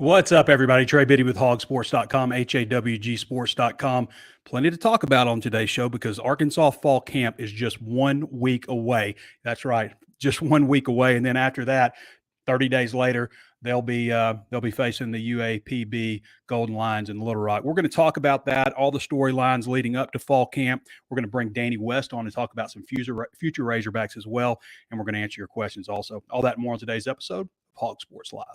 What's up, everybody? Trey Biddy with HawgSports.com, HawgSports.com. Plenty to talk about on today's show because Arkansas fall camp is just 1 week away. That's right, just 1 week away, and then after that, 30 days later, they'll be facing the UAPB Golden Lions in Little Rock. We're going to talk about that, all the storylines leading up to fall camp. We're going to bring Danny West on to talk about some future Razorbacks as well, and we're going to answer your questions also. All that and more on today's episode of Hog Sports Live.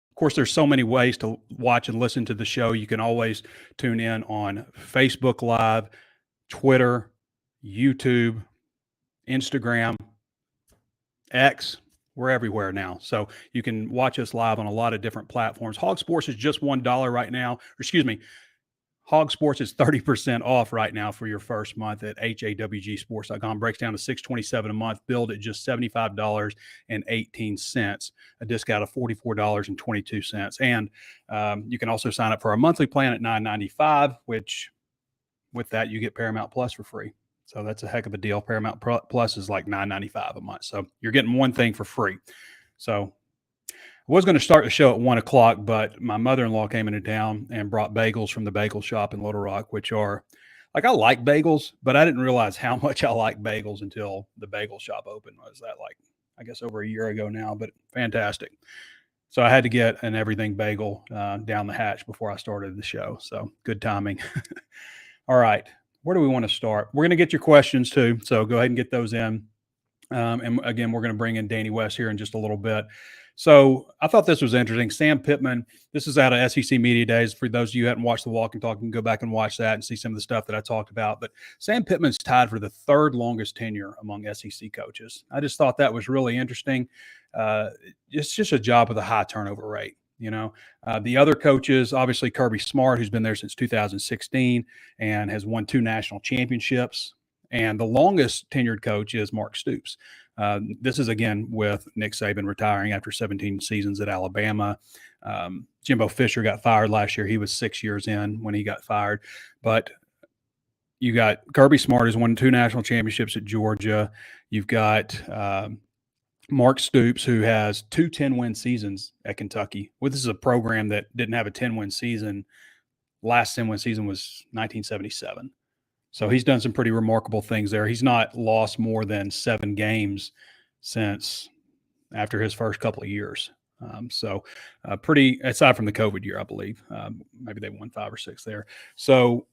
Of course, there's so many ways to watch and listen to the show. You can always tune in on Facebook Live, Twitter, YouTube, Instagram, X. We're everywhere now. So you can watch us live on a lot of different platforms. Hog Sports is just $1 right now. HawgSports is 30% off right now for your first month at HawgSports.com. Breaks down to $627 a month, billed at just $75.18, a discount of $44.22. And you can also sign up for our monthly plan at $9.95, which with that you get Paramount Plus for free. So that's a heck of a deal. Paramount Plus is like $9.95 a month. So you're getting one thing for free. So I was going to start the show at 1 o'clock, but my mother-in-law came into town and brought bagels from the bagel shop in Little Rock, which are like, I like bagels, but I didn't realize how much I like bagels until the bagel shop opened. Was that like, I guess over a year ago now, but fantastic. So I had to get an everything bagel down the hatch before I started the show. So good timing. All right. Where do we want to start? We're going to get your questions too. So go ahead and get those in. And again, we're going to bring in Danny West here in just a little bit. So I thought this was interesting. Sam Pittman, this is out of SEC Media Days. For those of you who hadn't watched the Walk and Talk, you can go back and watch that and see some of the stuff that I talked about. But Sam Pittman's tied for the third longest tenure among SEC coaches. I just thought that was really interesting. It's just a job with a high turnover rate. You know, the other coaches, obviously Kirby Smart, who's been there since 2016 and has won 2 national championships. And the longest tenured coach is Mark Stoops. This is, again, with Nick Saban retiring after 17 seasons at Alabama. Jimbo Fisher got fired last year. He was 6 years in when he got fired. But you got Kirby Smart, who's won 2 national championships at Georgia. You've got Mark Stoops, who has 2 10-win seasons at Kentucky. Well, this is a program that didn't have a 10-win season. Last 10-win season was 1977. So he's done some pretty remarkable things there. He's not lost more than 7 games since after his first couple of years. Pretty, aside from the COVID year, I believe. Maybe they won 5 or 6 there. So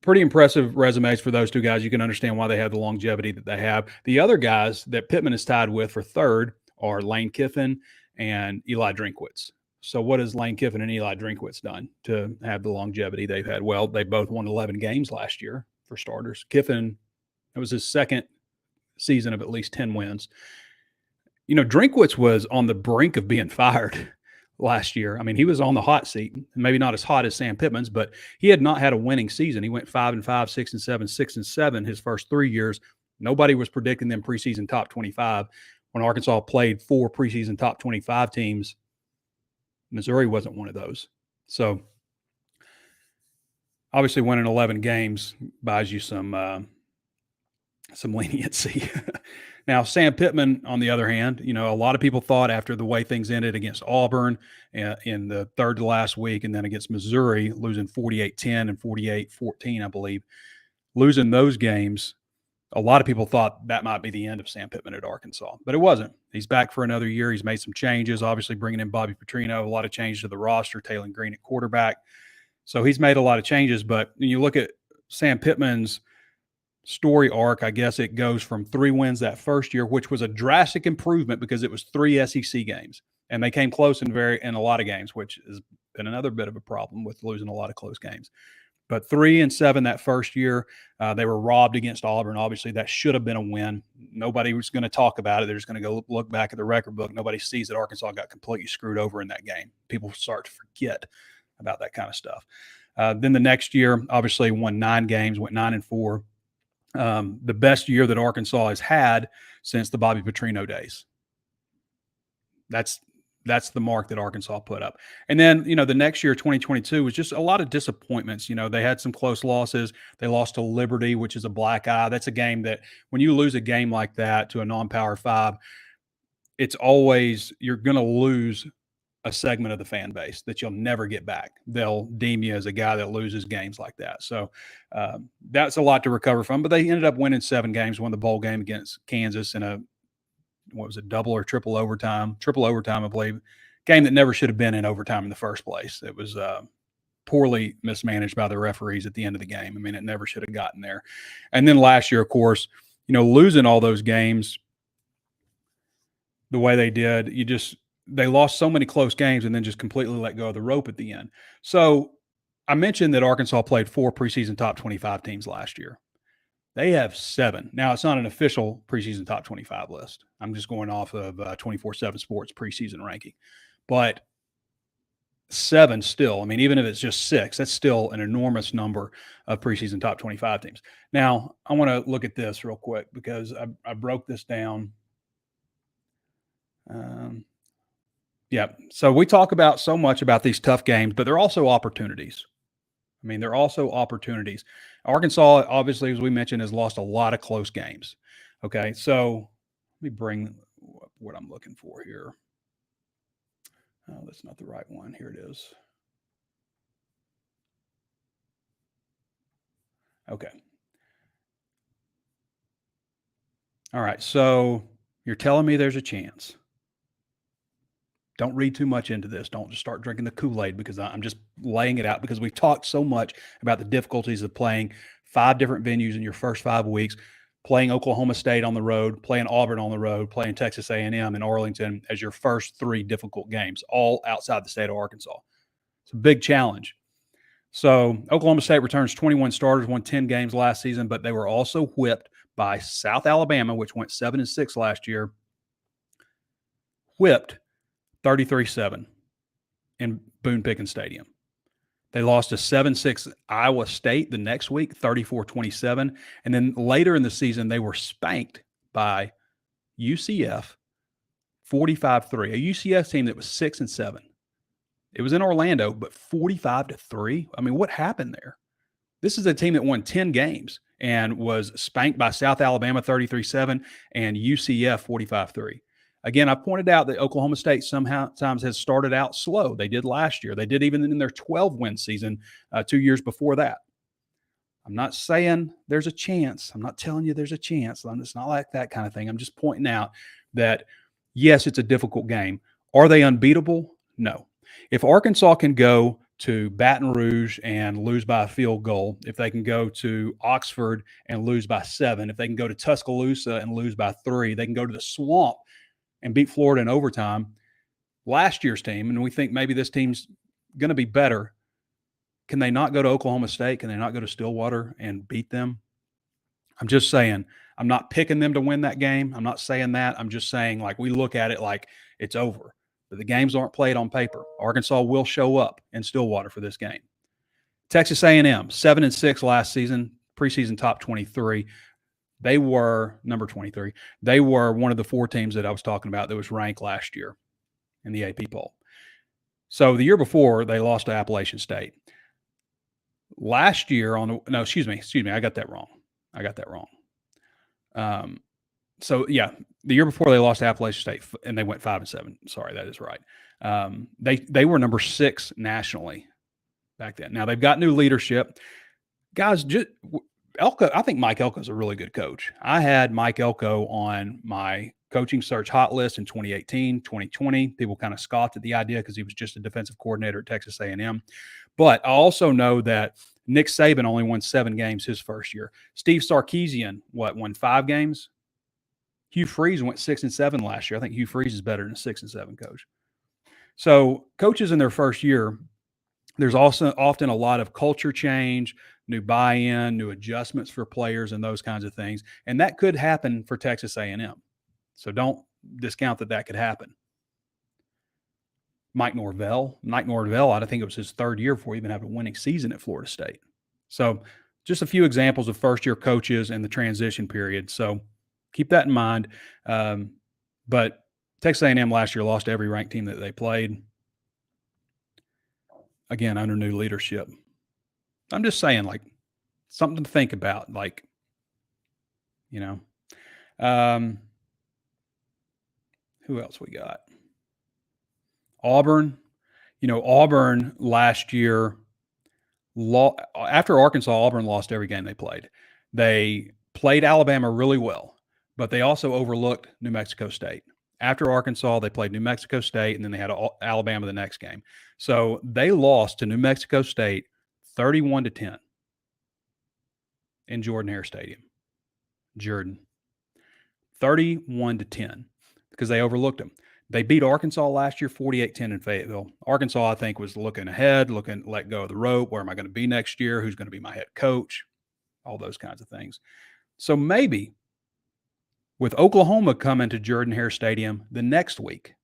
pretty impressive resumes for those 2 guys. You can understand why they have the longevity that they have. The other guys that Pittman is tied with for third are Lane Kiffin and Eli Drinkwitz. So what has Lane Kiffin and Eli Drinkwitz done to have the longevity they've had? Well, they both won 11 games last year. For starters, Kiffin, it was his second season of at least 10 wins. You know, Drinkwitz was on the brink of being fired last year. I mean, he was on the hot seat, maybe not as hot as Sam Pittman's, but he had not had a winning season. He went 5-5, 6-7, 6-7 his first 3 years. Nobody was predicting them preseason top 25. When Arkansas played 4 preseason top 25 teams, Missouri wasn't one of those. So obviously, winning 11 games buys you some leniency. Now, Sam Pittman, on the other hand, you know, a lot of people thought after the way things ended against Auburn in the third to last week, and then against Missouri, losing 48-10 and 48-14, I believe, losing those games, a lot of people thought that might be the end of Sam Pittman at Arkansas, but it wasn't. He's back for another year. He's made some changes, obviously bringing in Bobby Petrino, a lot of changes to the roster, Taylon Green at quarterback. So he's made a lot of changes, but when you look at Sam Pittman's story arc, I guess it goes from 3 wins that first year, which was a drastic improvement because it was 3 SEC games, and they came close in a lot of games, which has been another bit of a problem with losing a lot of close games. But 3-7 that first year, they were robbed against Auburn. Obviously, that should have been a win. Nobody was going to talk about it. They're just going to go look back at the record book. Nobody sees that Arkansas got completely screwed over in that game. People start to forget about that kind of stuff. Then the next year, obviously won 9 games, went 9-4. The best year that Arkansas has had since the Bobby Petrino days. That's That's the mark that Arkansas put up. And then, the next year, 2022, was just a lot of disappointments. They had some close losses. They lost to Liberty, which is a black eye. That's a game that when you lose a game like that to a non-Power 5, it's always you're going to lose a segment of the fan base that you'll never get back. They'll deem you as a guy that loses games like that. So that's a lot to recover from. But they ended up winning 7 games, won the bowl game against Kansas in a double or triple overtime, I believe, game that never should have been in overtime in the first place. It was poorly mismanaged by the referees at the end of the game. I mean, it never should have gotten there. And then last year, of course, losing all those games the way they did, they lost so many close games and then just completely let go of the rope at the end. So I mentioned that Arkansas played 4 preseason top 25 teams last year. They have 7. Now, it's not an official preseason top 25 list. I'm just going off of 24/7 Sports preseason ranking. But 7 still, I mean, even if it's just 6, that's still an enormous number of preseason top 25 teams. Now, I want to look at this real quick because I broke this down. So we talk about so much about these tough games, but they're also opportunities. I mean, they're also opportunities. Arkansas, obviously, as we mentioned, has lost a lot of close games. Okay, so let me bring what I'm looking for here. Oh, that's not the right one. Here it is. Okay. All right, so you're telling me there's a chance. Don't read too much into this. Don't just start drinking the Kool-Aid because I'm just laying it out because we've talked so much about the difficulties of playing 5 different venues in your first 5 weeks, playing Oklahoma State on the road, playing Auburn on the road, playing Texas A&M and Arlington as your first 3 difficult games, all outside the state of Arkansas. It's a big challenge. So Oklahoma State returns 21 starters, won 10 games last season, but they were also whipped by South Alabama, which went 7-6 last year, whipped 33-7 in Boone-Pickens Stadium. They lost to 7-6 Iowa State the next week, 34-27. And then later in the season, they were spanked by UCF 45-3, a UCF team that was 6-7. It was in Orlando, but 45-3. I mean, what happened there? This is a team that won 10 games and was spanked by South Alabama 33-7 and UCF 45-3. Again, I pointed out that Oklahoma State sometimes has started out slow. They did last year. They did even in their 12-win season 2 years before that. I'm not saying there's a chance. I'm not telling you there's a chance. It's not like that kind of thing. I'm just pointing out that, yes, it's a difficult game. Are they unbeatable? No. If Arkansas can go to Baton Rouge and lose by a field goal, if they can go to Oxford and lose by 7, if they can go to Tuscaloosa and lose by 3, they can go to the Swamp and beat Florida in overtime. Last year's team, and we think maybe this team's going to be better. Can they not go to Oklahoma State? Can they not go to Stillwater and beat them? I'm just saying, I'm not picking them to win that game. I'm not saying that. I'm just saying, like, we look at it like it's over. But the games aren't played on paper. Arkansas will show up in Stillwater for this game. Texas A&M, 7-6 last season, preseason top 23. They were number 23. They were one of the 4 teams that I was talking about that was ranked last year in the AP poll. So the year before, they lost to Appalachian State. Last year excuse me, I got that wrong. So yeah, the year before they lost to Appalachian State and they went 5-7. Sorry, that is right. They were number 6 nationally back then. Now they've got new leadership. Guys, Elko, I think Mike Elko is a really good coach. I had Mike Elko on my coaching search hot list in 2018, 2020. People kind of scoffed at the idea because he was just a defensive coordinator at Texas A&M. But I also know that Nick Saban only won 7 games his first year. Steve Sarkisian, won 5 games? Hugh Freeze went 6-7 last year. I think Hugh Freeze is better than a 6-7 coach. So coaches in their first year, there's also often a lot of culture change, new buy-in, new adjustments for players and those kinds of things. And that could happen for Texas A&M. So don't discount that could happen. Mike Norvell, I think it was his 3rd year before he even had a winning season at Florida State. So just a few examples of first-year coaches and the transition period. So keep that in mind. But Texas A&M last year lost every ranked team that they played. Again, under new leadership. I'm just saying, like, something to think about. Like, you know, who else we got? Auburn. Auburn last year, after Arkansas, Auburn lost every game they played. They played Alabama really well, but they also overlooked New Mexico State. After Arkansas, they played New Mexico State, and then they had Alabama the next game. So they lost to New Mexico State 31-10 in Jordan-Hare Stadium. 31-10 because they overlooked them. They beat Arkansas last year 48-10 in Fayetteville. Arkansas, I think, was looking ahead, let go of the rope. Where am I going to be next year? Who's going to be my head coach? All those kinds of things. So maybe with Oklahoma coming to Jordan-Hare Stadium the next week,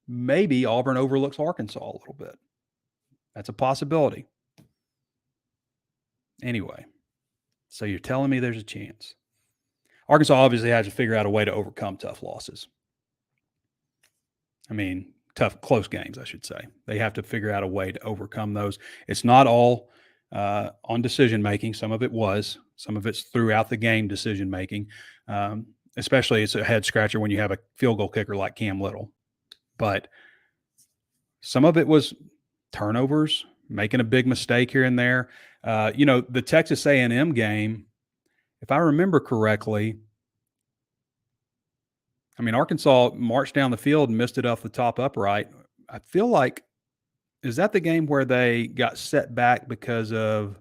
maybe Auburn overlooks Arkansas a little bit. That's a possibility. Anyway, so you're telling me there's a chance. Arkansas obviously has to figure out a way to overcome tough losses. I mean, close games, I should say. They have to figure out a way to overcome those. It's not all on decision-making. Some of it was. Some of it's throughout the game decision-making. Especially it's a head-scratcher when you have a field goal kicker like Cam Little. But some of it was turnovers, making a big mistake here and there. The Texas A&M game, if I remember correctly, Arkansas marched down the field and missed it off the top upright. I feel like, is that the game where they got set back because of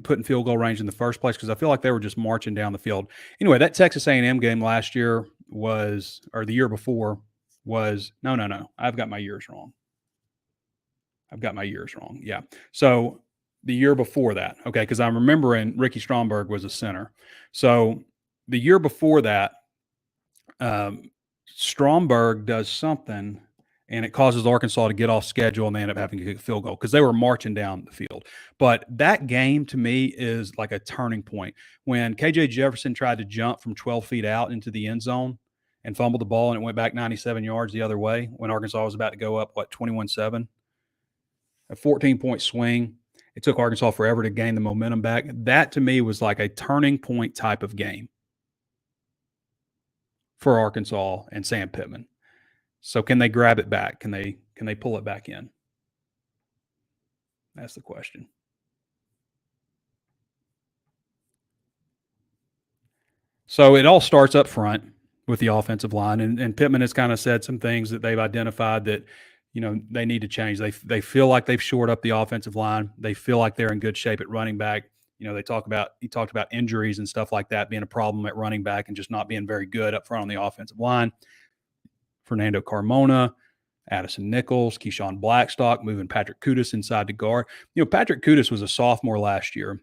putting field goal range in the first place? Because I feel like they were just marching down the field. Anyway, that Texas A&M game last year or the year before was, no. I've got my years wrong. Yeah. So the year before that, okay, because I'm remembering Ricky Stromberg was a center. So the year before that, Stromberg does something and it causes Arkansas to get off schedule and they end up having to kick a field goal because they were marching down the field. But that game to me is like a turning point. When KJ Jefferson tried to jump from 12 feet out into the end zone and fumbled the ball and it went back 97 yards the other way when Arkansas was about to go up, 21-7? A 14-point swing. It took Arkansas forever to gain the momentum back. That to me was like a turning point type of game for Arkansas and Sam Pittman. So can they grab it back? Can they pull it back in? That's the question. So it all starts up front with the offensive line, and Pittman has kind of said some things that they've identified that they need to change. They feel like they've shored up the offensive line. They feel like they're in good shape at running back. He talked about injuries and stuff like that being a problem at running back and just not being very good up front on the offensive line. Fernando Carmona, Addison Nichols, Keyshawn Blackstock, moving Patrick Kudus inside to guard. Patrick Kudus was a sophomore last year.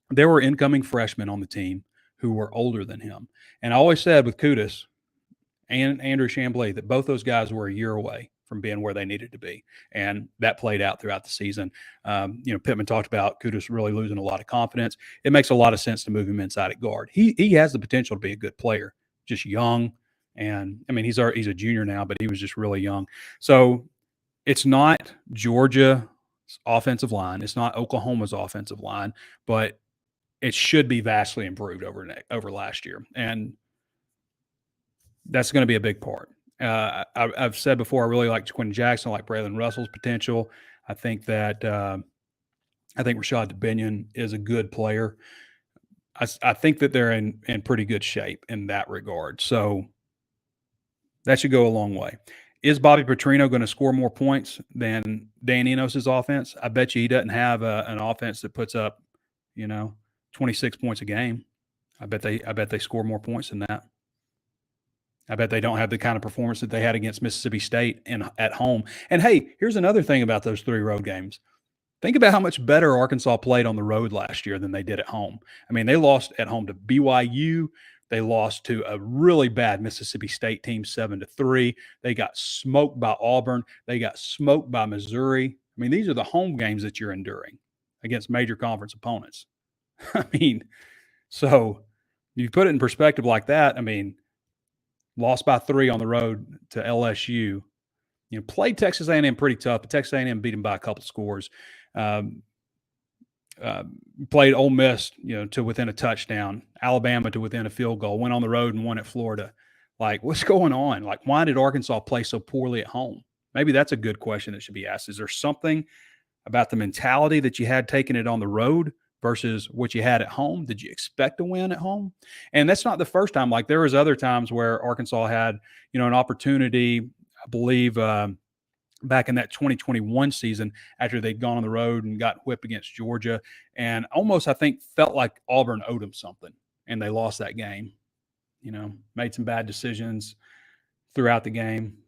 There were incoming freshmen on the team who were older than him. And I always said with Kudus and Andrew Chamblee that both those guys were a year away from being where they needed to be. And that played out throughout the season. Pittman talked about Kudus really losing a lot of confidence. It makes a lot of sense to move him inside at guard. He has the potential to be a good player, just young. And he's a junior now, but he was just really young. So it's not Georgia's offensive line. It's not Oklahoma's offensive line, but it should be vastly improved over last year. And that's going to be a big part. I've said before, I really like Quentin Jackson, I like Braylon Russell's potential. I think that Rashad Dubinion is a good player. I think that they're in pretty good shape in that regard. So that should go a long way. Is Bobby Petrino going to score more points than Dan Enos' offense? I bet you he doesn't have an offense that puts up, 26 points a game. I bet they score more points than that. I bet they don't have the kind of performance that they had against Mississippi State at home. And hey, here's another thing about those 3 road games. Think about how much better Arkansas played on the road last year than they did at home. They lost at home to BYU. They lost to a really bad Mississippi State team 7-3. They got smoked by Auburn. They got smoked by Missouri. These are the home games that you're enduring against major conference opponents. So you put it in perspective like that. lost by 3 on the road to LSU. You know, played Texas A&M pretty tough, but Texas A&M beat them by a couple scores. Played Ole Miss, you know, to within a touchdown, Alabama to within a field goal, went on the road and won at Florida. Like, what's going on? Like, why did Arkansas play so poorly at home? Maybe that's a good question that should be asked. Is there something about the mentality that you had taking it on the road versus what you had at home? Did you expect to win at home? And that's not the first time. Like, there was other times where Arkansas had, you know, an opportunity, I believe, back in that 2021 season after they'd gone on the road and got whipped against Georgia, and almost, I think, felt like Auburn owed them something, and they lost that game. You know, made some bad decisions throughout the game.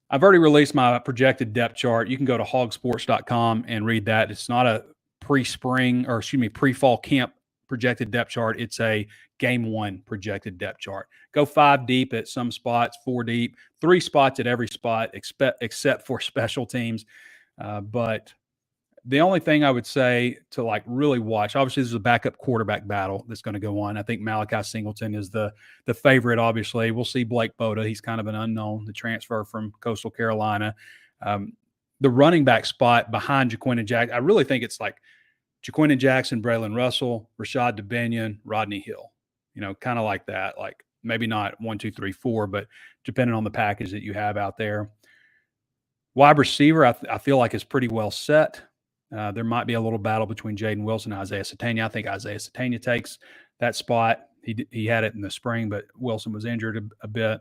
I've already released my projected depth chart. You can go to HawgSports.com and read that. It's not a pre-fall camp projected depth chart. It's a game 1 projected depth chart. Go 5 deep at some spots, 4 deep, 3 spots at every spot except for special teams. But the only thing I would say to like really watch, obviously there's a backup quarterback battle that's going to go on. I think Malachi Singleton is the favorite, obviously. We'll see Blake Boda. He's kind of an unknown, the transfer from Coastal Carolina. The running back spot behind Jaquindon Jackson, I really think it's like Jaquindon Jackson, Braylon Russell, Rashad DeBinion, Rodney Hill. You know, kind of like that. Like maybe not 1, 2, 3, 4, but depending on the package that you have out there. Wide receiver, I feel like is pretty well set. There might be a little battle between Jaden Wilson and Isaiah Satania. I think Isaiah Satania takes that spot. He had it in the spring, but Wilson was injured a bit.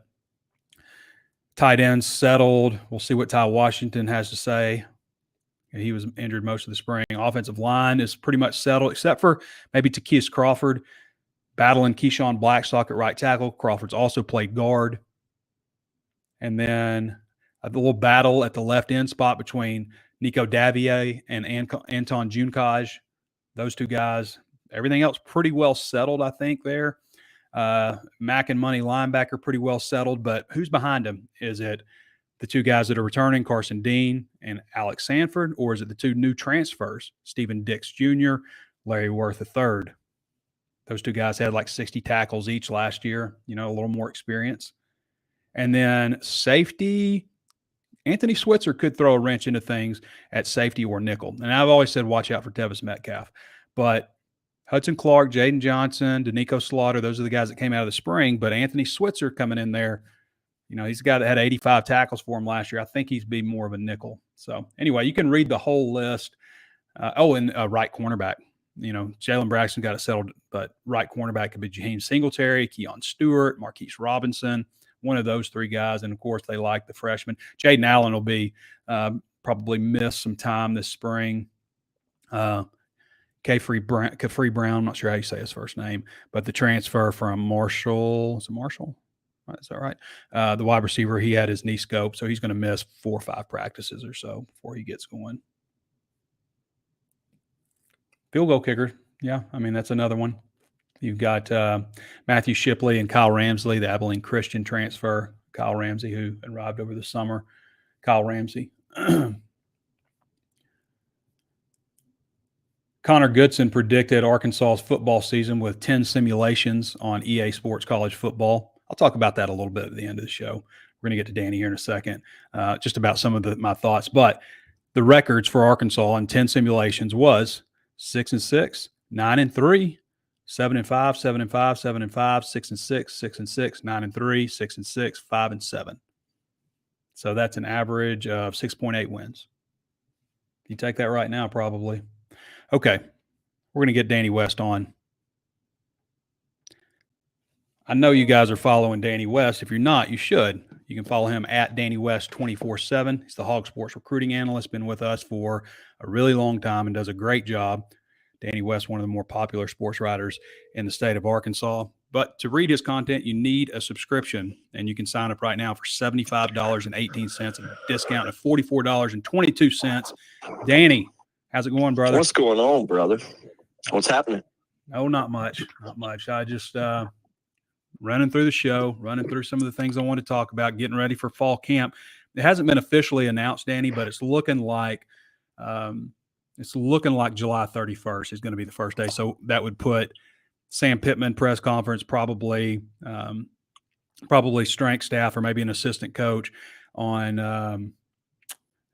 Tight ends settled. We'll see what Ty Washington has to say. He was injured most of the spring. Offensive line is pretty much settled, except for maybe Takias Crawford battling Keyshawn Blackstock at right tackle. Crawford's also played guard. And then a little battle at the left end spot between Nico Davier and Anton Junkaj. Those 2 guys. Everything else pretty well settled, I think, there. Mac and Money linebacker pretty well settled, but who's behind him? Is it the 2 guys that are returning, Carson Dean and Alex Sanford, or is it the 2 new transfers, Stephen Dix Jr., Larry Worth III? Those 2 guys had like 60 tackles each last year, you know, a little more experience. And then safety, Anthony Switzer could throw a wrench into things at safety or nickel. And I've always said watch out for Tevis Metcalf. But Hudson Clark, Jaden Johnson, Danico Slaughter, those are the guys that came out of the spring. But Anthony Switzer coming in there, you know, he's a guy that had 85 tackles for him last year. I think he's be more of a nickel. So anyway, you can read the whole list. And right cornerback. You know, Jalen Braxton got it settled, but right cornerback could be Jaheim Singletary, Keon Stewart, Marquise Robinson, one of those 3 guys. And, of course, they like the freshman. Jaden Allen will be probably miss some time this spring. Kafri Brown, I'm not sure how you say his first name, but the transfer from Marshall. Is it Marshall? Is that right? The wide receiver, he had his knee scope, so he's going to miss 4 or 5 practices or so before he gets going. Field goal kicker. Yeah, I mean, that's another one. You've got Matthew Shipley and Kyle Ramsey, the Abilene Christian transfer. Kyle Ramsey, who arrived over the summer. Kyle Ramsey. Connor Goodson predicted Arkansas's football season with 10 simulations on EA Sports College Football. I'll talk about that a little bit at the end of the show. We're going to get to Danny here in a second, just about some of my thoughts. But the records for Arkansas in 10 simulations was 6-6, 9-3, 7-5, 7-5, 7-5, 6-6, 6-6, 9-3, 6-6, 5-7. So that's an average of 6.8 wins. You take that right now, probably. Okay, we're going to get Danny West on. I know you guys are following Danny West. If you're not, you should. You can follow him at Danny West 24/7. He's the HawgSports recruiting analyst, been with us for a really long time and does a great job. Danny West, one of the more popular sports writers in the state of Arkansas. But to read his content, you need a subscription, and you can sign up right now for $75.18, a discount of $44.22. Danny, how's it going, brother? What's going on, brother? What's happening? Oh, not much. Not much. I just running through the show, running through some of the things I want to talk about, getting ready for fall camp. It hasn't been officially announced, Danny, but it's looking like July 31st is going to be the first day. So that would put Sam Pittman press conference probably probably strength staff or maybe an assistant coach on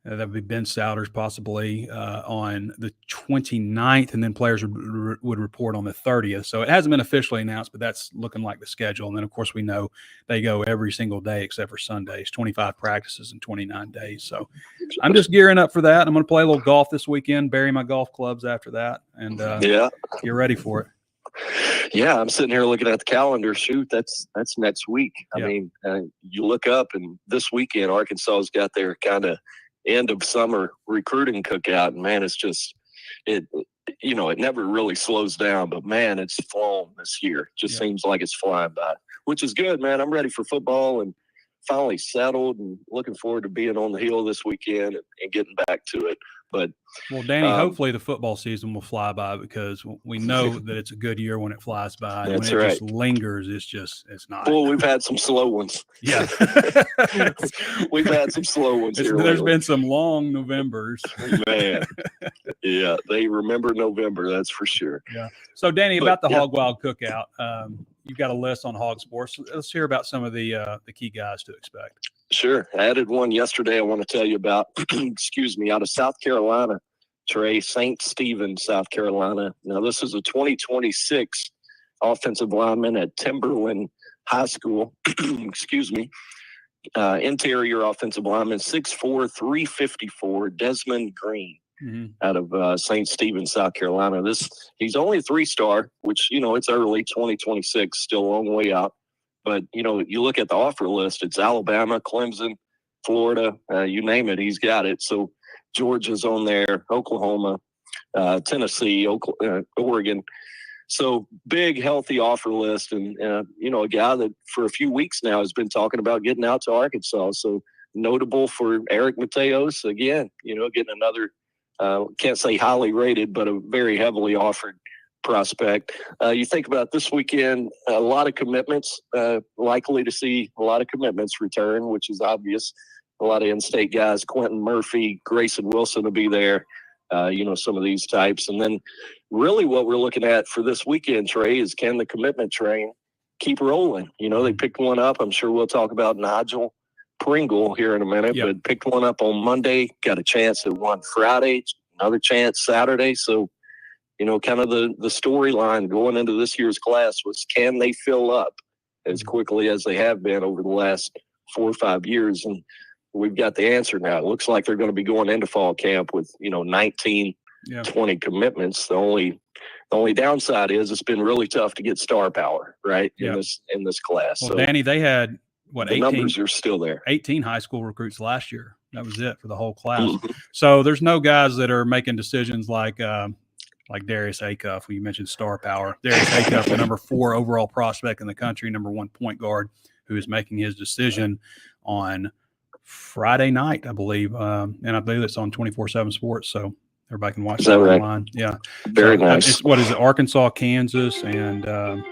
that would be Ben Souders possibly on the 29th, and then players would report on the 30th. So it hasn't been officially announced, but that's looking like the schedule. And then, of course, we know they go every single day except for Sundays, 25 practices in 29 days. So I'm just gearing up for that. I'm going to play a little golf this weekend, bury my golf clubs after that, and get ready for it. Yeah, I'm sitting here looking at the calendar. Shoot, that's next week. I mean, you look up, and this weekend Arkansas's got their kind of end of summer recruiting cookout, and man, it's just it never really slows down, but man, it's flown this year. Just seems like it's flying by, which is good, man. I'm ready for football and finally settled, and looking forward to being on the hill this weekend and getting back to it. But well, Danny, hopefully the football season will fly by, because we know that it's a good year when it flies by. And that's when it right. just lingers, it's not. Well, we've had some slow ones. Yeah. We've had some slow ones here There's lately. been some long Novembers. Man. Yeah, they remember November, that's for sure. Yeah. So, Danny, about the Hog Wild Cookout, you've got a list on HawgSports. Let's hear about some of the key guys to expect. Sure. I added one yesterday I want to tell you about, out of South Carolina, Trey, St. Stephen, South Carolina. Now, this is a 2026 offensive lineman at Timberland High School. Interior offensive lineman, 6'4", 354, Desmond Green, out of St. Stephen, South Carolina. He's only a 3-star, which, it's early, 2026, still a long way out. But, you look at the offer list, it's Alabama, Clemson, Florida, you name it, he's got it. So Georgia's on there, Oklahoma, Tennessee, Oregon. So big, healthy offer list. And, a guy that for a few weeks now has been talking about getting out to Arkansas. So notable for Eric Mateos, again, getting another, can't say highly rated, but a very heavily offered prospect. You think about this weekend, a lot of commitments, likely to see a lot of commitments return, which is obvious. A lot of in-state guys, Quentin Murphy, Grayson Wilson will be there, some of these types. And then really what we're looking at for this weekend, Trey, is can the commitment train keep rolling? They picked one up. I'm sure we'll talk about Nigel Pringle here in a minute, but picked one up on Monday, got a chance at one Friday, another chance Saturday. So, kind of the storyline going into this year's class was, can they fill up as quickly as they have been over the last 4 or 5 years? And we've got the answer now. It looks like they're going to be going into fall camp with, 19, 20 commitments. The only downside is it's been really tough to get star power, right, in this class. Well, so, Danny, they had, the 18 numbers are still there. 18 high school recruits last year. That was it for the whole class. So there's no guys that are making decisions like Darius Acuff, who you mentioned star power. Darius Acuff, the number 4 overall prospect in the country, number 1 point guard, who is making his decision on Friday night, I believe. And I believe it's on 24/7 Sports, so everybody can watch that online. Yeah. Very nice. What is it? Arkansas, Kansas, and got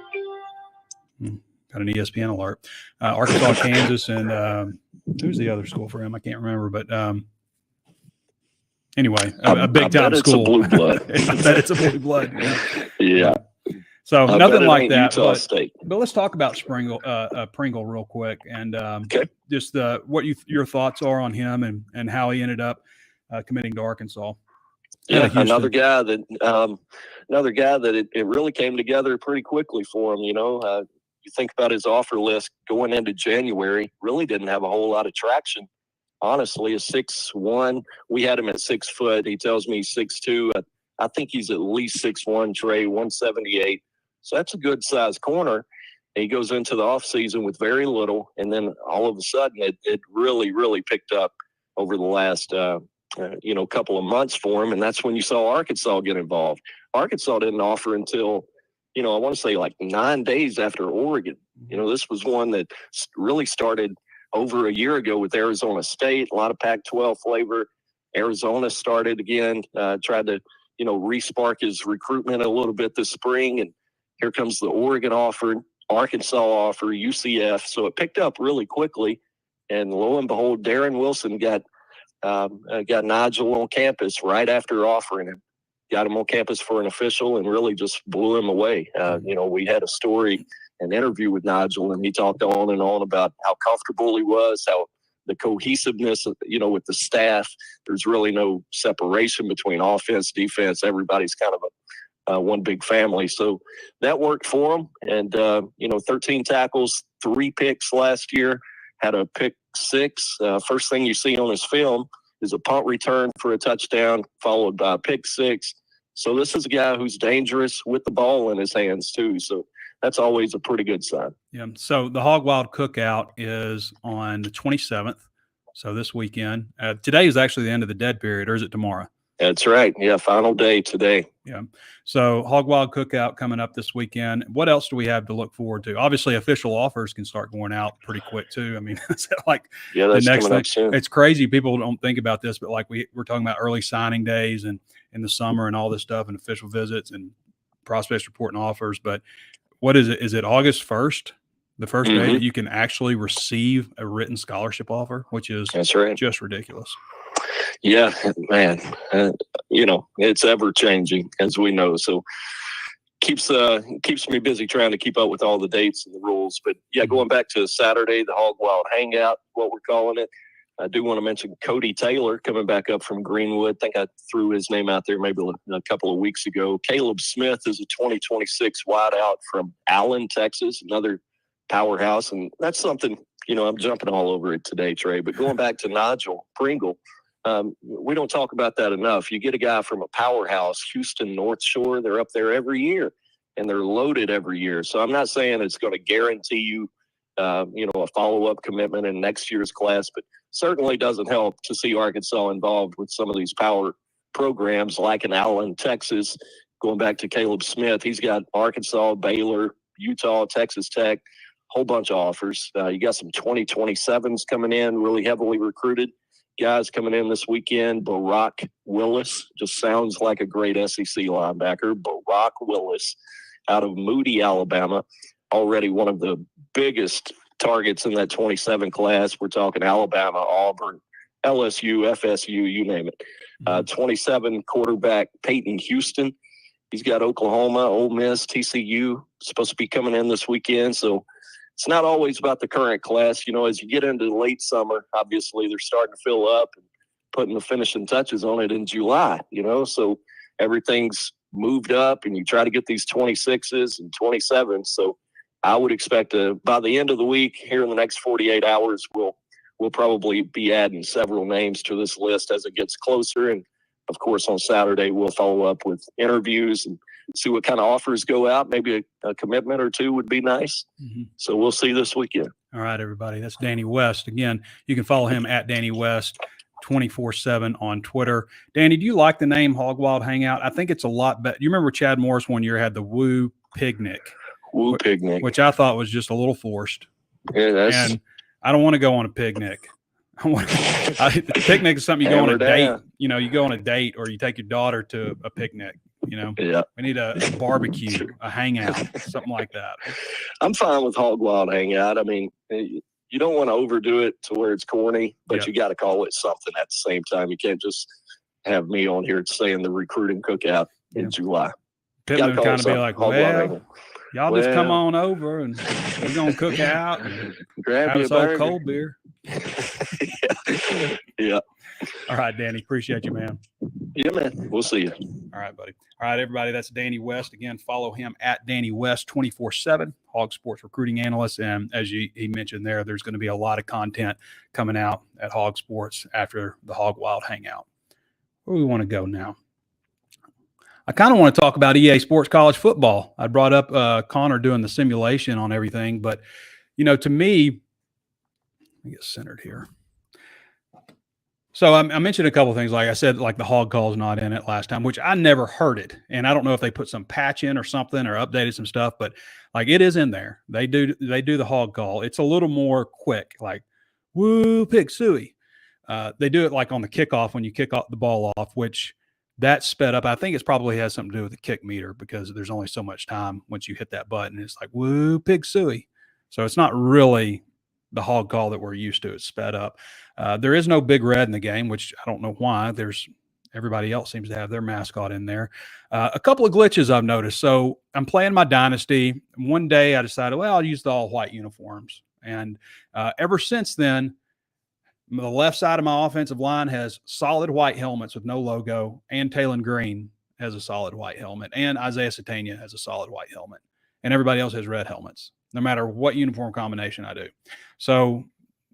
an ESPN alert. Arkansas, Kansas, and who's the other school for him? I can't remember, but anyway, a big time school. It's a blue blood. I bet it's a blue blood. Yeah. So nothing like that. Utah State. But let's talk about Pringle real quick, and just what your thoughts are on him and how he ended up committing to Arkansas. Yeah, another guy that it really came together pretty quickly for him. You think about his offer list going into January, really didn't have a whole lot of traction. Honestly, is 6'1". We had him at 6 foot. He tells me he's 6'2". I think he's at least 6'1", Trey, 178. So that's a good size corner. And he goes into the offseason with very little, and then all of a sudden it really, really picked up over the last couple of months for him, and that's when you saw Arkansas get involved. Arkansas didn't offer until, I want to say like 9 days after Oregon. This was one that really started over a year ago with Arizona State, a lot of Pac-12 flavor. Arizona started again, tried to, re-spark his recruitment a little bit this spring, and here comes the Oregon offer, Arkansas offer, UCF. So it picked up really quickly, and lo and behold, Darren Wilson got Nigel on campus right after offering him. Got him on campus for an official and really just blew him away. We had a story an interview with Nigel, and he talked on and on about how comfortable he was, how the cohesiveness, with the staff. There's really no separation between offense, defense. Everybody's kind of one big family. So that worked for him. And, 13 tackles, 3 picks last year, had a pick 6. First thing you see on his film is a punt return for a touchdown, followed by a pick 6. So this is a guy who's dangerous with the ball in his hands too. So that's always a pretty good sign. Yeah. So the Hog Wild Cookout is on the 27th. So this weekend. Today is actually the end of the dead period, or is it tomorrow? That's right. Yeah, final day today. Yeah. So Hog Wild Cookout coming up this weekend. What else do we have to look forward to? Obviously, official offers can start going out pretty quick too. I mean, it's like that's the next coming thing. Up soon. It's crazy. People don't think about this, but like we're talking about early signing days and in the summer and all this stuff and official visits and prospects reporting offers. But what is it? Is it August 1st? The first day that you can actually receive a written scholarship offer, which is just ridiculous. Yeah, man. It's ever changing, as we know. So keeps me busy trying to keep up with all the dates and the rules. But yeah, going back to Saturday, the Hog Wild Hangout, what we're calling it. I do want to mention Cody Taylor coming back up from Greenwood. I think I threw his name out there maybe a couple of weeks ago. Caleb Smith is a 2026 wideout from Allen, Texas, another powerhouse. And that's something, I'm jumping all over it today, Trey. But going back to Nigel Pringle, we don't talk about that enough. You get a guy from a powerhouse, Houston North Shore. They're up there every year, and they're loaded every year. So I'm not saying it's going to guarantee you, a follow-up commitment in next year's class, but certainly doesn't help to see Arkansas involved with some of these power programs like in Allen, Texas. Going back to Caleb Smith, he's got Arkansas, Baylor, Utah, Texas Tech, whole bunch of offers. You got some 2027s coming in, really heavily recruited guys coming in this weekend. Barack Willis just sounds like a great SEC linebacker. Barack Willis out of Moody, Alabama, already one of the biggest targets in that 27 class. We're talking Alabama, Auburn, LSU, FSU, you name it. 27 quarterback Peyton Houston. He's got Oklahoma, Ole Miss, TCU supposed to be coming in this weekend. So it's not always about the current class. As you get into late summer, obviously they're starting to fill up and putting the finishing touches on it in July, so everything's moved up and you try to get these 26s and 27s. So I would expect by the end of the week here in the next 48 hours, we'll probably be adding several names to this list as it gets closer. And of course, on Saturday, we'll follow up with interviews and see what kind of offers go out. Maybe a commitment or two would be nice. So we'll see this weekend. All right, everybody. That's Danny West. Again, you can follow him at Danny West 24/7 on Twitter. Danny, do you like the name Hog Wild Hangout? I think it's a lot better. You remember Chad Morris one year had the Woo Picnic? Woo Picnic. Which I thought was just a little forced. Yeah, and I don't want to go on a picnic. Picnic is something you go on a date. You go on a date or you take your daughter to a picnic. Yeah. We need a barbecue, a hangout, something like that. I'm fine with Hog Wild Hangout. I mean, you don't want to overdo it to where it's corny, but you got to call it something at the same time. You can't just have me on here saying the recruiting cookout in July. Pittman would kind of be like, y'all just come on over and we're going to cook out and grab have a cold beer. Yeah. All right, Danny. Appreciate you, man. Yeah, man. We'll see you. All right, buddy. All right, everybody. That's Danny West. Again, follow him at Danny West 24/7, HawgSports recruiting analyst. And as he mentioned there's going to be a lot of content coming out at HawgSports after the Hog Wild Hangout. Where do we want to go now? I kind of want to talk about EA Sports College football. I brought up Connor doing the simulation on everything, but to me, let me get centered here. So I mentioned a couple of things. Like I said, like the hog call is not in it last time, which I never heard it. And I don't know if they put some patch in or something or updated some stuff, but like it is in there. They do the hog call. It's a little more quick, like woo, pick suey. They do it like on the kickoff when you kick off the ball off, which that's sped up. I think it probably has something to do with the kick meter because there's only so much time once you hit that button. It's like woo, pig suey. So it's not really the hog call that we're used to. It's sped up. There is no big red in the game, which I don't know why. There's everybody else seems to have their mascot in there. A couple of glitches I've noticed. So I'm playing my dynasty. One day I decided, well, I'll use the all white uniforms. And ever since then, the left side of my offensive line has solid white helmets with no logo, and Talon Green has a solid white helmet, and Isaiah Satania has a solid white helmet, and everybody else has red helmets, no matter what uniform combination I do. So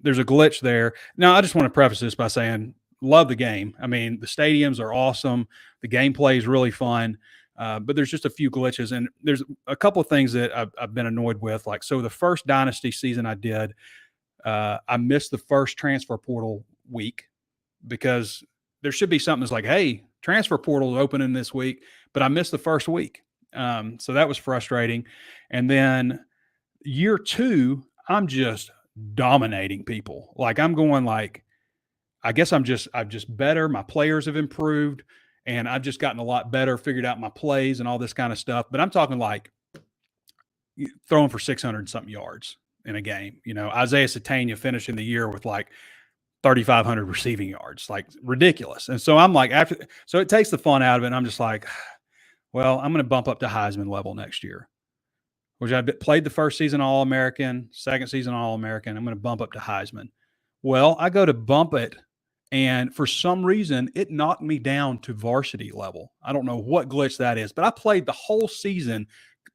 there's a glitch there. Now, I just want to preface this by saying, love the game. I mean, the stadiums are awesome. The gameplay is really fun. But there's just a few glitches, and there's a couple of things that I've been annoyed with. Like, so the first Dynasty season I did, I missed the first transfer portal week because there should be something that's like, hey, transfer portal is opening this week, but I missed the first week. So that was frustrating. And then year 2, I'm just dominating people. Like, I'm going like, I guess I'm just better. My players have improved, and I've just gotten a lot better, figured out my plays and all this kind of stuff. But I'm talking like throwing for 600 something yards in a game. You know, Isaiah Satania finishing the year with like 3,500 receiving yards, like ridiculous. And so I'm like, so it takes the fun out of it. And I'm just like, well, I'm going to bump up to Heisman level next year, which I played the first season All-American, second season All-American. I'm going to bump up to Heisman. Well, I go to bump it, and for some reason, it knocked me down to varsity level. I don't know what glitch that is, but I played the whole season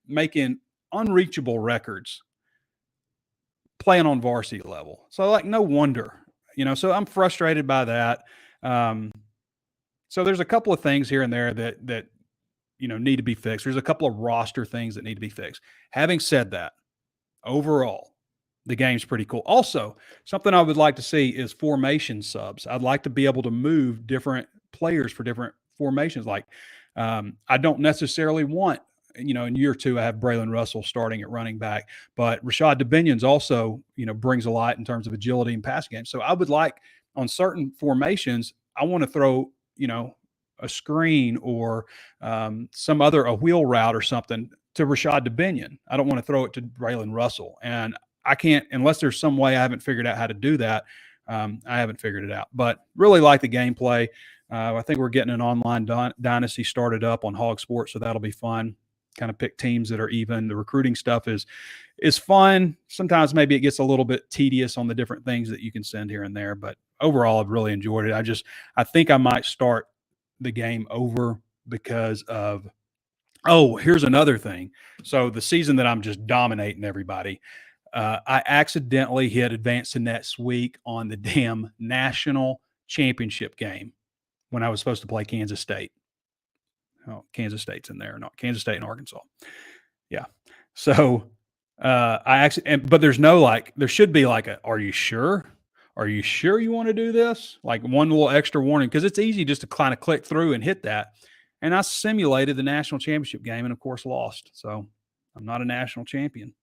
making unreachable records playing on varsity level. So, like, no wonder, you know, so I'm frustrated by that. So there's a couple of things here and there that you know, need to be fixed. There's a couple of roster things that need to be fixed. Having said that, overall, the game's pretty cool. Also, something I would like to see is formation subs. I'd like to be able to move different players for different formations. Like, I don't necessarily want, you know, in year 2, I have Braylon Russell starting at running back, but Rashad DeBinions also, you know, brings a lot in terms of agility and passing game. So I would like, on certain formations, I want to throw, you know, a screen or a wheel route or something to Rashad DeBinion. I don't want to throw it to Braylon Russell. And I can't, unless there's some way I haven't figured out how to do that. I haven't figured it out, but really like the gameplay. I think we're getting an online dynasty started up on HawgSports, so that'll be fun. Kind of pick teams that are even. The recruiting stuff is fun. Sometimes maybe it gets a little bit tedious on the different things that you can send here and there, but overall, I've really enjoyed it. I think I might start the game over because of, here's another thing. So the season that I'm just dominating everybody, I accidentally hit advance to next week on the damn national championship game when I was supposed to play Kansas State. Oh, Kansas State's in there, not Kansas State and Arkansas. Yeah. So but there's no, like, there should be like are you sure? Are you sure you want to do this? Like, one little extra warning, because it's easy just to kind of click through and hit that. And I simulated the national championship game and, of course, lost. So I'm not a national champion.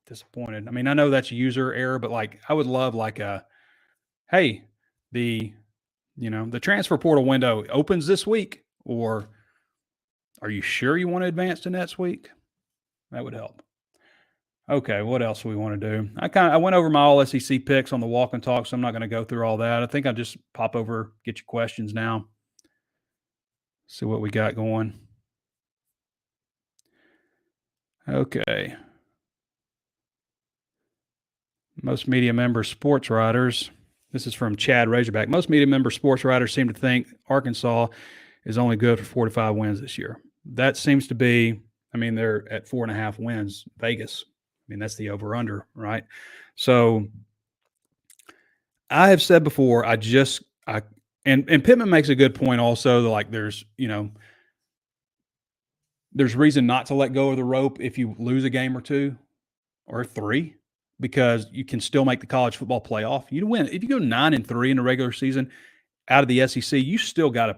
Disappointed. I mean, I know that's a user error, but like, I would love like hey, the transfer portal window opens this week, or are you sure you want to advance to next week? That would help. Okay, what else do we want to do? I went over my all SEC picks on the walk and talk, so I'm not going to go through all that. I think I'll just pop over, get your questions now. See what we got going. Okay. Most media member sports writers. This is from Chad Razorback. Most media member sports writers seem to think Arkansas is only good for 4 to 5 wins this year. That seems to be, I mean, they're at 4.5 wins. Vegas, I mean, that's the over-under, right? So I have said before, and Pittman makes a good point also, like there's reason not to let go of the rope if you lose a game or 2 or 3, because you can still make the college football playoff. You win. If you go 9-3 in the regular season out of the SEC, you still got a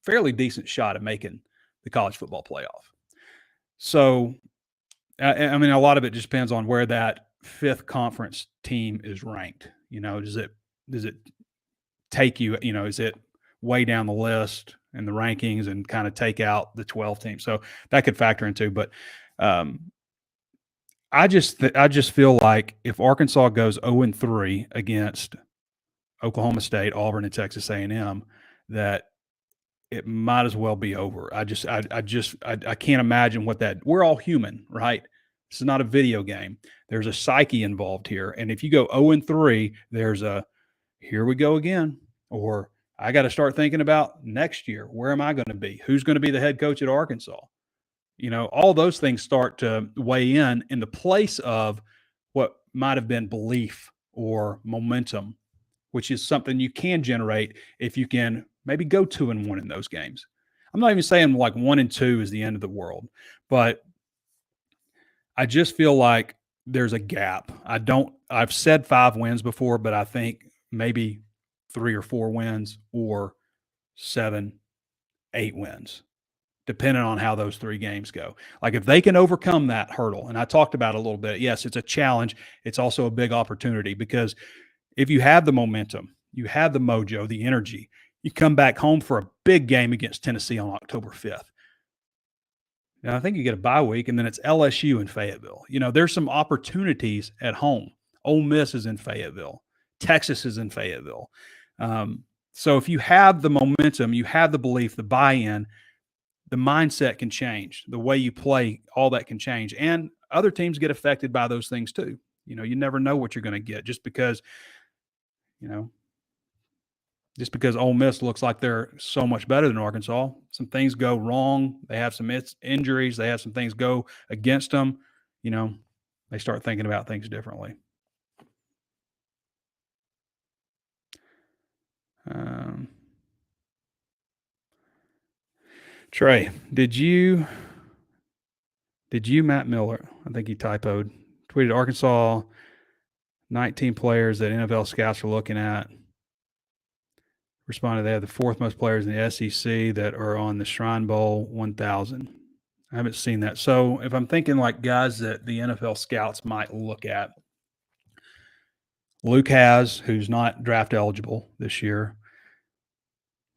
fairly decent shot at making the college football playoff. So, I mean, a lot of it just depends on where that 5th conference team is ranked. You know, does it take you, is it way down the list in the rankings and kind of take out the 12 teams? So that could factor into, but I just feel like if Arkansas goes 0-3 against Oklahoma State, Auburn, and Texas A&M, that it might as well be over. I can't imagine what that. We're all human, right? This is not a video game. There's a psyche involved here, and if you go 0-3, there's a here we go again, or I got to start thinking about next year. Where am I going to be? Who's going to be the head coach at Arkansas? All those things start to weigh in the place of what might have been belief or momentum, which is something you can generate if you can maybe go 2-1 in those games. I'm not even saying like 1-2 is the end of the world, but I just feel like there's a gap. I've said 5 wins before, but I think maybe 3 or 4 wins or 7, 8 wins, depending on how those 3 games go. Like if they can overcome that hurdle, and I talked about it a little bit, yes, it's a challenge. It's also a big opportunity because if you have the momentum, you have the mojo, the energy, you come back home for a big game against Tennessee on October 5th. Now, I think you get a bye week, and then it's LSU in Fayetteville. There's some opportunities at home. Ole Miss is in Fayetteville. Texas is in Fayetteville. So if you have the momentum, you have the belief, the buy-in, the mindset can change. The way you play, all that can change. And other teams get affected by those things too. You never know what you're going to get just because Ole Miss looks like they're so much better than Arkansas. Some things go wrong. They have some injuries. They have some things go against them. They start thinking about things differently. Trey, did you Matt Miller, I think he typoed, tweeted Arkansas 19 players that NFL scouts are looking at. Responded they have the 4th most players in the SEC that are on the Shrine Bowl 1,000. I haven't seen that. So if I'm thinking like guys that the NFL scouts might look at, Luke Has, who's not draft eligible this year,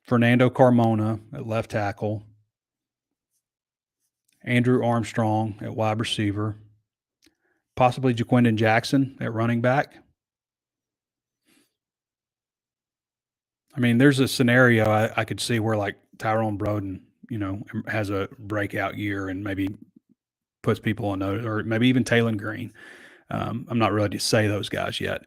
Fernando Carmona at left tackle, Andrew Armstrong at wide receiver, possibly Jaquindon Jackson at running back. I mean, there's a scenario I could see where like Tyrone Broden, has a breakout year and maybe puts people on notice, or maybe even Taylon Green. I'm not ready to say those guys yet.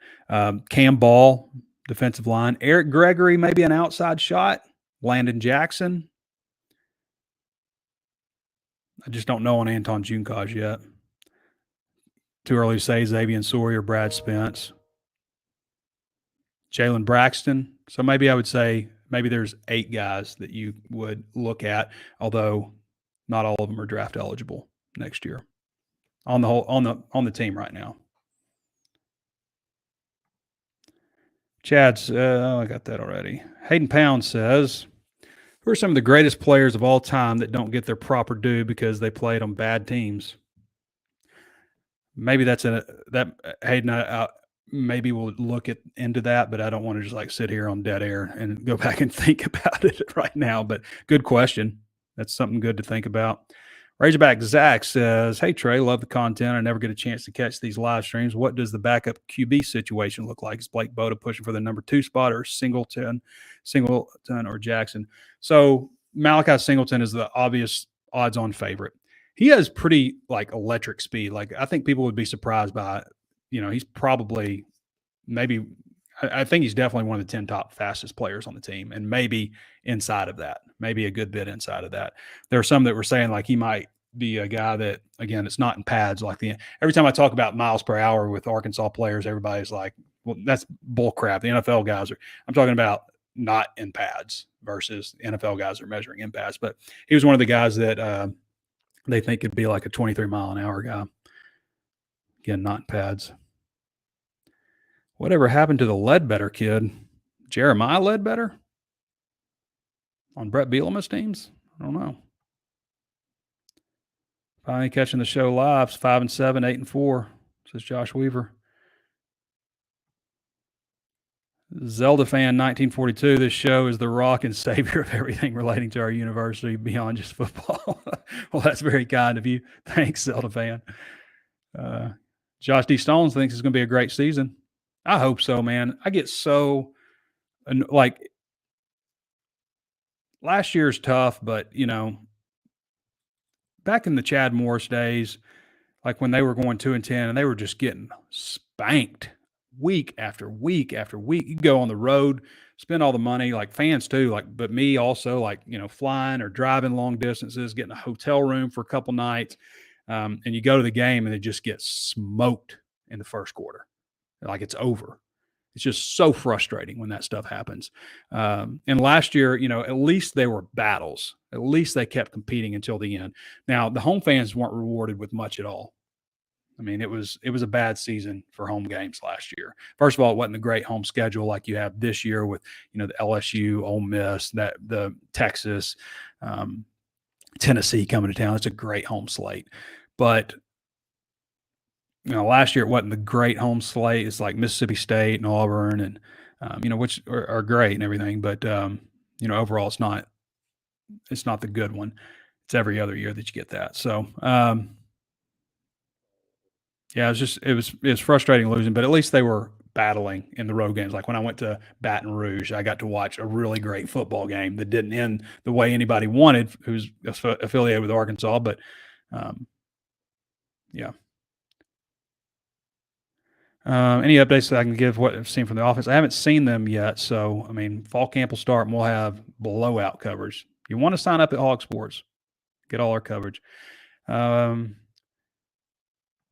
Cam Ball, defensive line. Eric Gregory, maybe an outside shot. Landon Jackson. I just don't know on Anton Junkaj yet. Too early to say Xavier Sawyer, Brad Spence. Jalen Braxton. So maybe I would say maybe there's 8 guys that you would look at, although not all of them are draft eligible next year on the team right now. Chad's, I got that already. Hayden Pound says, who are some of the greatest players of all time that don't get their proper due because they played on bad teams? Maybe that's Hayden. Maybe we'll look into that, but I don't want to just like sit here on dead air and go back and think about it right now. But good question. That's something good to think about. Razorback Zach says, hey, Trey, love the content. I never get a chance to catch these live streams. What does the backup QB situation look like? Is Blake Boda pushing for the number 2 spot, or Singleton or Jackson? So Malachi Singleton is the obvious odds-on favorite. He has pretty like electric speed. Like I think people would be surprised by it. He's probably I think he's definitely one of the 10 top fastest players on the team, and maybe inside of that, maybe a good bit inside of that. There are some that were saying like he might be a guy that, again, it's not in pads. Like every time I talk about miles per hour with Arkansas players, everybody's like, well, that's bull crap. The NFL guys I'm talking about not in pads versus NFL guys are measuring in pads. But he was one of the guys that they think could be like a 23-mile-an-hour guy. Again, not in pads. Whatever happened to the Ledbetter kid? Jeremiah Ledbetter? On Brett Bielema's teams? I don't know. Finally catching the show live. 5-7, 8-4, says Josh Weaver. Zelda fan 1942. This show is the rock and savior of everything relating to our university beyond just football. Well, that's very kind of you. Thanks, Zelda fan. Josh D. Stones thinks it's going to be a great season. I hope so, man. I get so And like last year's tough, but back in the Chad Morris days, like when they were going 2-10 and they were just getting spanked week after week after week. You go on the road, spend all the money, like fans too, but me also, like, flying or driving long distances, getting a hotel room for a couple nights. And you go to the game and it just gets smoked in the first quarter. Like it's over. It's just so frustrating when that stuff happens. And last year, at least they were battles. At least they kept competing until the end. Now, the home fans weren't rewarded with much at all. I mean, it was a bad season for home games last year. First of all, it wasn't a great home schedule like you have this year with, the LSU, Ole Miss, the Texas, Tennessee coming to town. It's a great home slate. But last year it wasn't the great home slate. It's like Mississippi State and Auburn and, which are great and everything. But, overall it's not the good one. It's every other year that you get that. So, yeah, it was frustrating losing, but at least they were battling in the road games. Like when I went to Baton Rouge, I got to watch a really great football game that didn't end the way anybody wanted, who's affiliated with Arkansas. But, yeah. Any updates that I can give what I've seen from the offense? I haven't seen them yet. So, I mean, fall camp will start and we'll have blowout coverage. You want to sign up at HawgSports, get all our coverage.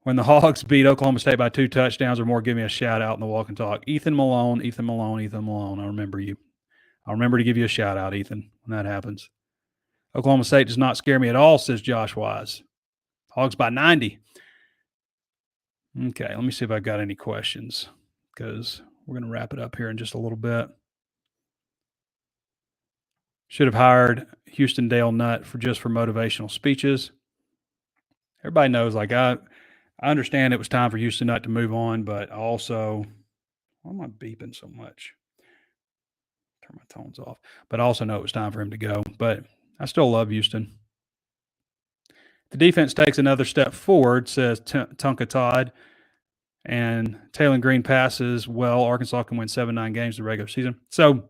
When the Hogs beat Oklahoma State by 2 touchdowns or more, give me a shout out in the walk and talk. Ethan Malone. I remember you. I'll remember to give you a shout out, Ethan, when that happens. Oklahoma State does not scare me at all, says Josh Wise. Hogs by 90. Okay, let me see if I've got any questions because we're going to wrap it up here in just a little bit. Should have hired Houston Dale Nutt for motivational speeches. Everybody knows, like, I understand it was time for Houston Nutt to move on, but also, why am I beeping so much? Turn my tones off. But I also know it was time for him to go. But I still love Houston. The defense takes another step forward, says Tonka Todd, and Taylor Green passes well. Arkansas can win 7-9 games in the regular season. So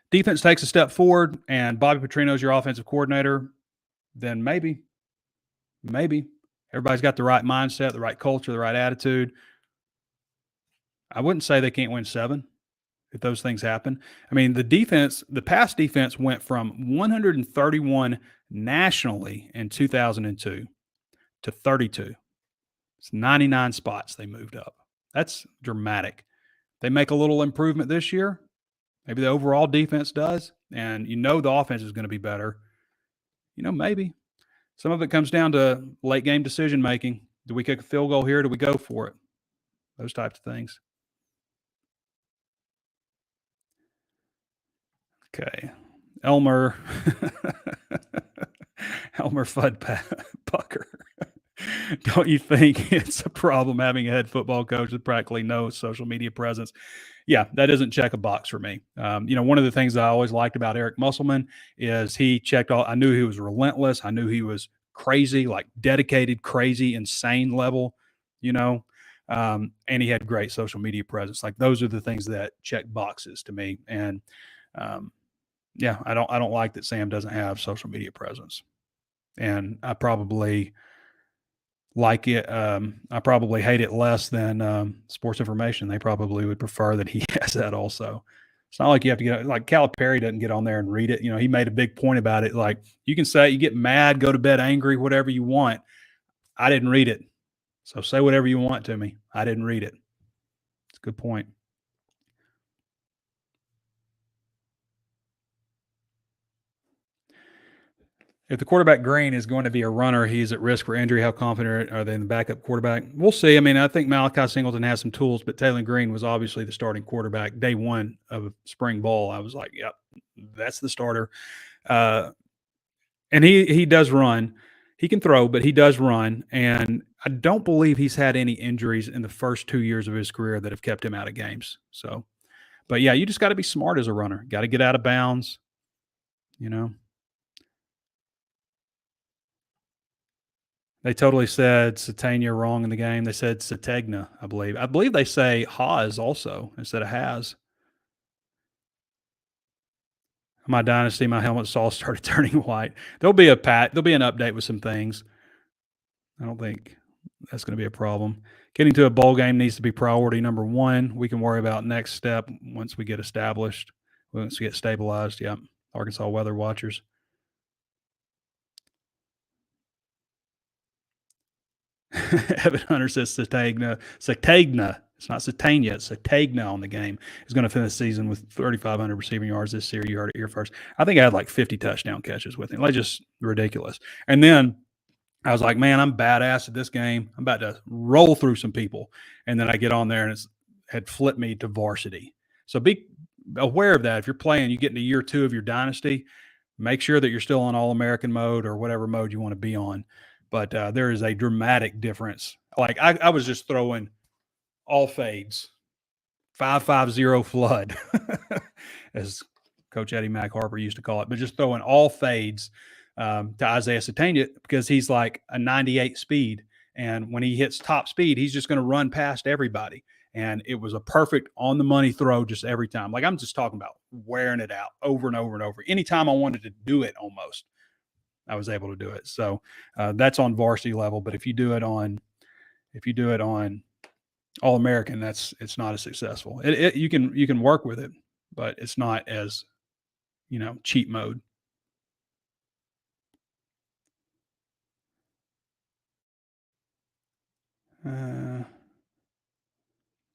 defense takes a step forward, and Bobby Petrino's your offensive coordinator, then maybe. Everybody's got the right mindset, the right culture, the right attitude. I wouldn't say they can't win 7 if those things happen. I mean, the pass defense went from 131 nationally in 2002 to 32. It's 99 spots they moved up. That's dramatic. They make a little improvement this year. Maybe the overall defense does, and the offense is going to be better. Maybe. Some of it comes down to late game decision making. Do we kick a field goal here? Do we go for it? Those types of things. Okay. Elmer Fudd-Pucker. Don't you think it's a problem having a head football coach with practically no social media presence? Yeah, that doesn't check a box for me. One of the things that I always liked about Eric Musselman is he checked all. I knew he was relentless. I knew he was crazy, like dedicated, crazy, insane level, and he had great social media presence. Like those are the things that check boxes to me. And yeah, I don't like that Sam doesn't have social media presence. And I probably like it. I probably hate it less than Sports Information. They probably would prefer that he has that also. It's not like you have to get, like Calipari doesn't get on there and read it. He made a big point about it. Like you can say, you get mad, go to bed angry, whatever you want. I didn't read it. So say whatever you want to me. I didn't read it. It's a good point. If the quarterback Green is going to be a runner, he's at risk for injury. How confident are they in the backup quarterback? We'll see. I mean, I think Malachi Singleton has some tools, but Taylor Green was obviously the starting quarterback day one of spring ball. I was like, yep, that's the starter. And he does run. He can throw, but he does run. And I don't believe he's had any injuries in the first 2 years of his career that have kept him out of games. So, but yeah, you just got to be smart as a runner. Got to get out of bounds, They totally said Satania wrong in the game. They said Sategna, I believe. I believe they say Haas also instead of Has. My dynasty, my helmets all started turning white. There'll be an update with some things. I don't think that's going to be a problem. Getting to a bowl game needs to be priority number one. We can worry about next step once we get established, once we get stabilized. Yeah, Arkansas weather watchers. Evan Hunter says Satagna. It's not Satania, it's Satagna on the game. Is going to finish the season with 3,500 receiving yards this year. You heard it here first. I think I had like 50 touchdown catches with him. Like, just ridiculous. And then I was like, man, I'm badass at this game. I'm about to roll through some people. And then I get on there and it had flipped me to varsity. So be aware of that. If you're playing, you get into year 2 of your dynasty, make sure that you're still on All-American mode or whatever mode you want to be on. But there is a dramatic difference. Like, I was just throwing all fades, 5-5-0 flood, as Coach Eddie Mack Harper used to call it, but just throwing all fades to Isaiah Satania because he's like a 98 speed. And when he hits top speed, he's just going to run past everybody. And it was a perfect on the money throw just every time. Like, I'm just talking about wearing it out over and over and over. Anytime I wanted to do it, almost, I was able to do it. So that's on varsity level. But if you do it on All-American, it's not as successful. You can work with it, but it's not as, cheat mode.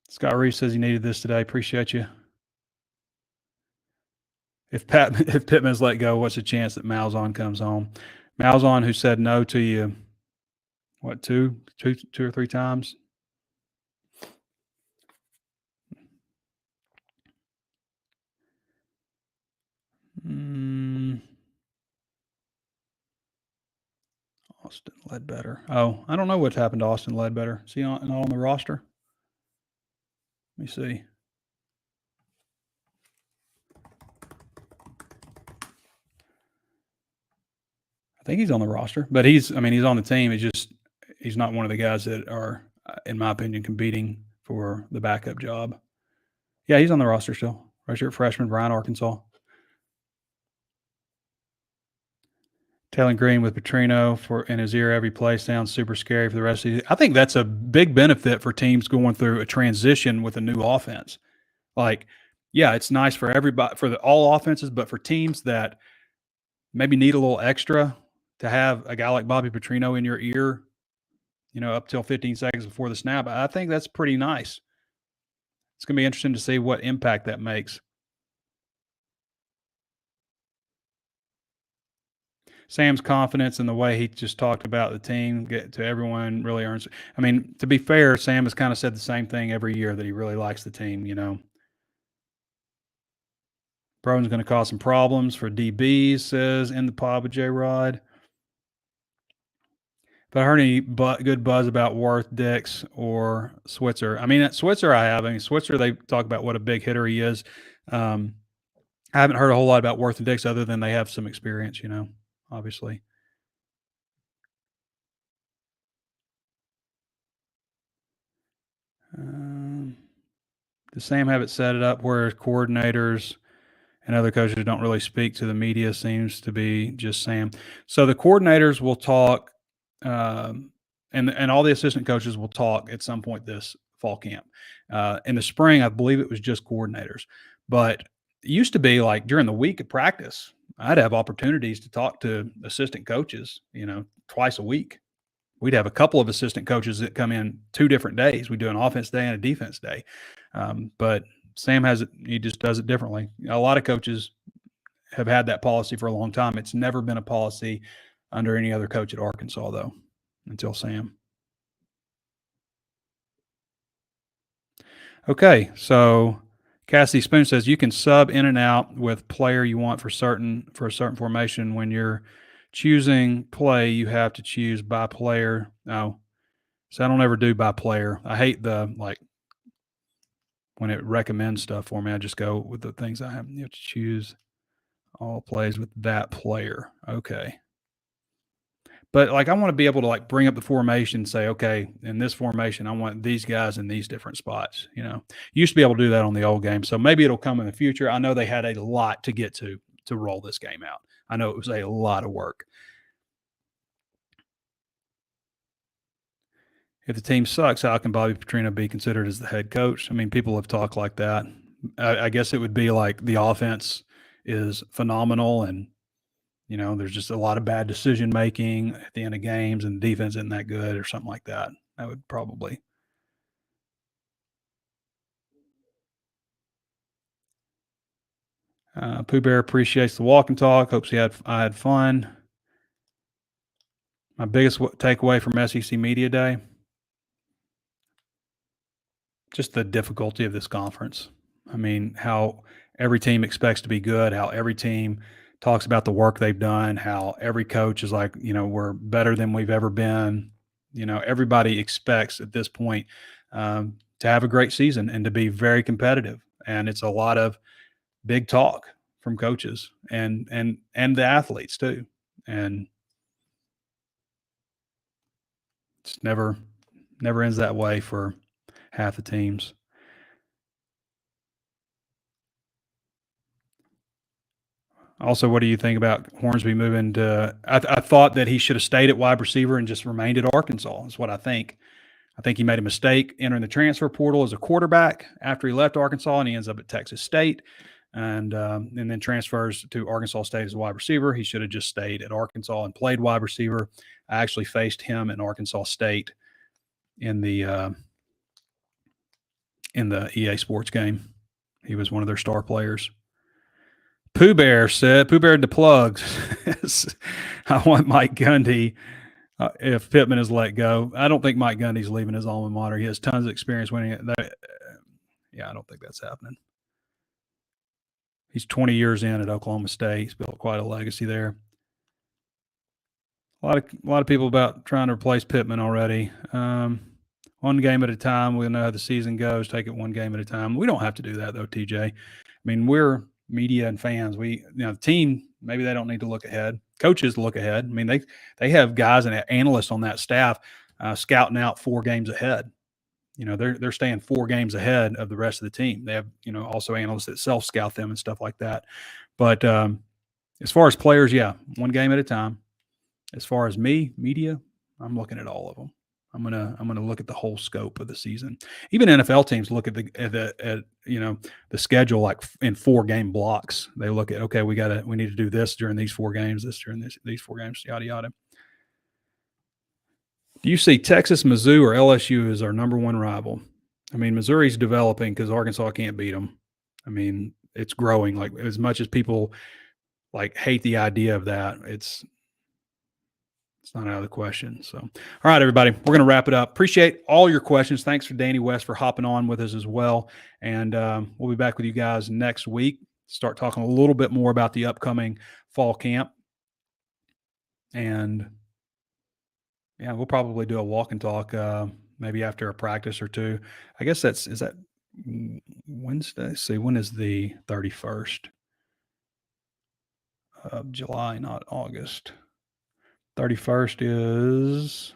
Scott Reese says he needed this today. Appreciate you. If Pittman's let go, what's the chance that Malzahn comes home? Malzahn, who said no to you, what, two or three times? Austin Ledbetter. Oh, I don't know what's happened to Austin Ledbetter. Is he not on the roster? Let me see. I think he's on the roster, but he's on the team. He's not one of the guys that are, in my opinion, competing for the backup job. Yeah, he's on the roster still. Redshirt freshman, Bryan, Arkansas. Taylor Green with Petrino in his ear every play sounds super scary for the rest of the season. I think that's a big benefit for teams going through a transition with a new offense. Like, yeah, it's nice for everybody, for all offenses, but for teams that maybe need a little extra, to have a guy like Bobby Petrino in your ear, up till 15 seconds before the snap, I think that's pretty nice. It's going to be interesting to see what impact that makes. Sam's confidence in the way he just talked about the team, get to everyone, really earns. I mean, to be fair, Sam has kind of said the same thing every year, that he really likes the team, Broden's going to cause some problems for DBs, says in the pod with J-Rod. But I heard any good buzz about Worth, Dix, or Switzer. I mean, at Switzer Switzer, they talk about what a big hitter he is. I haven't heard a whole lot about Worth and Dix other than they have some experience, obviously. Does Sam have it set it up where coordinators and other coaches don't really speak to the media? Seems to be just Sam. So the coordinators will talk, and all the assistant coaches will talk at some point this fall camp. In the spring, I believe it was just coordinators. But it used to be like during the week of practice, I'd have opportunities to talk to assistant coaches, twice a week. We'd have a couple of assistant coaches that come in 2 different days. We do an offense day and a defense day. But Sam has it. He just does it differently. A lot of coaches have had that policy for a long time. It's never been a policy under any other coach at Arkansas, though, until Sam. Okay, so Cassie Spoon says you can sub in and out with player you want for a certain formation. When you're choosing play, you have to choose by player. No, so I don't ever do by player. I hate when it recommends stuff for me. I just go with the things I have. You have to choose all plays with that player. Okay. But I want to be able to bring up the formation and say, okay, in this formation, I want these guys in these different spots. Used to be able to do that on the old game. So maybe it'll come in the future. I know they had a lot to get to to roll this game out. I know it was a lot of work. If the team sucks, how can Bobby Petrino be considered as the head coach? I mean, people have talked like that. I guess it would be like the offense is phenomenal and, there's just a lot of bad decision making at the end of games and the defense isn't that good or something like that. That would probably. Pooh Bear appreciates the walk and talk. Hopes I had fun. My biggest takeaway from SEC Media Day, just the difficulty of this conference. I mean, how every team expects to be good, how every team talks about the work they've done, how every coach is like, we're better than we've ever been. Everybody expects at this point to have a great season and to be very competitive. And it's a lot of big talk from coaches and the athletes too. And it's never ends that way for half the teams. Also, what do you think about Hornsby moving to I thought that he should have stayed at wide receiver and just remained at Arkansas is what I think. I think he made a mistake entering the transfer portal as a quarterback after he left Arkansas, and he ends up at Texas State and then transfers to Arkansas State as a wide receiver. He should have just stayed at Arkansas and played wide receiver. I actually faced him in Arkansas State in the EA Sports game. He was one of their star players. Pooh Bear the plugs. I want Mike Gundy if Pittman is let go. I don't think Mike Gundy's leaving his alma mater. He has tons of experience winning it. I don't think that's happening. He's 20 years in at Oklahoma State. He's built quite a legacy there. A lot of people about trying to replace Pittman already. One game at a time. We'll know how the season goes. Take it one game at a time. We don't have to do that though, TJ. I mean, we're media and fans. The team, maybe they don't need to look ahead. Coaches look ahead. I mean, they have guys and analysts on that staff scouting out 4 games ahead. They're staying 4 games ahead of the rest of the team. They have, also analysts that self-scout them and stuff like that. But as far as players, one game at a time. As far as media, I'm looking at all of them. I'm gonna look at the whole scope of the season. Even NFL teams look at the schedule like in 4-game blocks. They look at, okay, we need to do this during these 4 games, this during these 4 games, yada yada. Do you see Texas, Mizzou, or LSU as our number 1 rival? I mean, Missouri's developing because Arkansas can't beat them. I mean, it's growing. Like, as much as people hate the idea of that, it's not out of the question. So, all right, everybody, we're going to wrap it up. Appreciate all your questions. Thanks for Danny West for hopping on with us as well. And we'll be back with you guys next week. Start talking a little bit more about the upcoming fall camp. And we'll probably do a walk and talk maybe after a practice or 2. I guess is that Wednesday? See, when is the 31st of July, not August? 31st is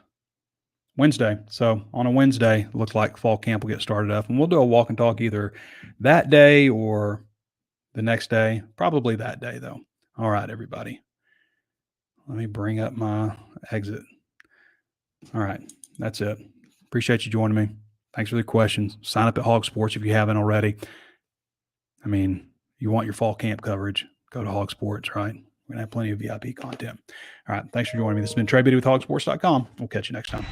Wednesday. So on a Wednesday, it looks like fall camp will get started up, and we'll do a walk and talk either that day or the next day. Probably that day, though. All right, everybody. Let me bring up my exit. All right, that's it. Appreciate you joining me. Thanks for the questions. Sign up at HawgSports if you haven't already. I mean, you want your fall camp coverage, go to HawgSports, right? We're going to have plenty of VIP content. All right. Thanks for joining me. This has been Trey Biddy with HawgSports.com. We'll catch you next time.